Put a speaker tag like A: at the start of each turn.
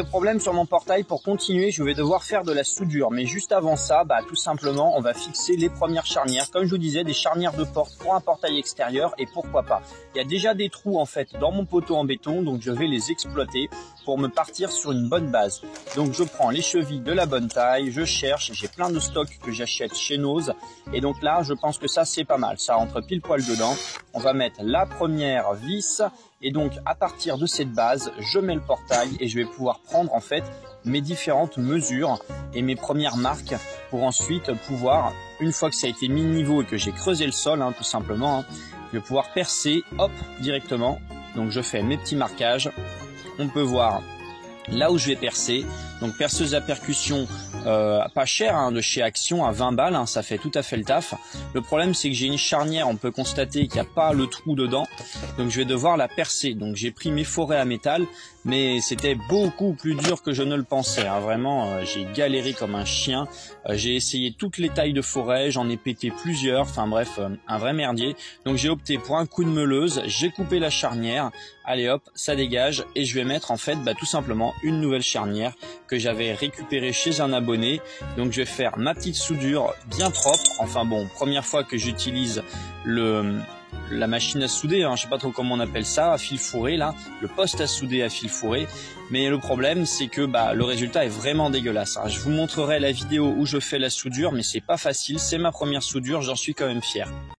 A: Le problème sur mon portail, pour continuer, je vais devoir faire de la soudure. Mais juste avant ça, tout simplement, on va fixer les premières charnières. Comme je vous disais, des charnières de porte pour un portail extérieur et pourquoi pas. Il y a déjà des trous en fait dans mon poteau en béton, donc je vais les exploiter pour me partir sur une bonne base. Donc je prends les chevilles de la bonne taille, je cherche, j'ai plein de stocks que j'achète chez Noz. Et donc là, je pense que ça c'est pas mal. Ça rentre pile poil dedans. On va mettre la première vis. Et donc, à partir de cette base, je mets le portail et je vais pouvoir prendre en fait mes différentes mesures et mes premières marques pour ensuite pouvoir, une fois que ça a été mis niveau et que j'ai creusé le sol, tout simplement, je vais pouvoir percer, hop, directement. Donc, je fais mes petits marquages. On peut voir là où je vais percer. Donc, perceuse à percussion pas cher, de chez Action à 20 balles, ça fait tout à fait le taf. Le problème c'est que j'ai une charnière, on peut constater qu'il n'y a pas le trou dedans, donc je vais devoir la percer. Donc j'ai pris mes forêts à métal, mais c'était beaucoup plus dur que je ne le pensais, vraiment j'ai galéré comme un chien. J'ai essayé toutes les tailles de forêt, j'en ai pété plusieurs, enfin bref, un vrai merdier. Donc j'ai opté pour un coup de meuleuse, j'ai coupé la charnière, allez hop, ça dégage, et je vais mettre en fait tout simplement une nouvelle charnière que j'avais récupérée chez un abonné. Donc je vais faire ma petite soudure bien propre. Enfin bon, première fois que j'utilise la machine à souder, je sais pas trop comment on appelle ça, à fil fourré là, le poste à souder à fil fourré. Mais le problème c'est que le résultat est vraiment dégueulasse. Je vous montrerai la vidéo où je fais la soudure, mais c'est pas facile, c'est ma première soudure, j'en suis quand même fier.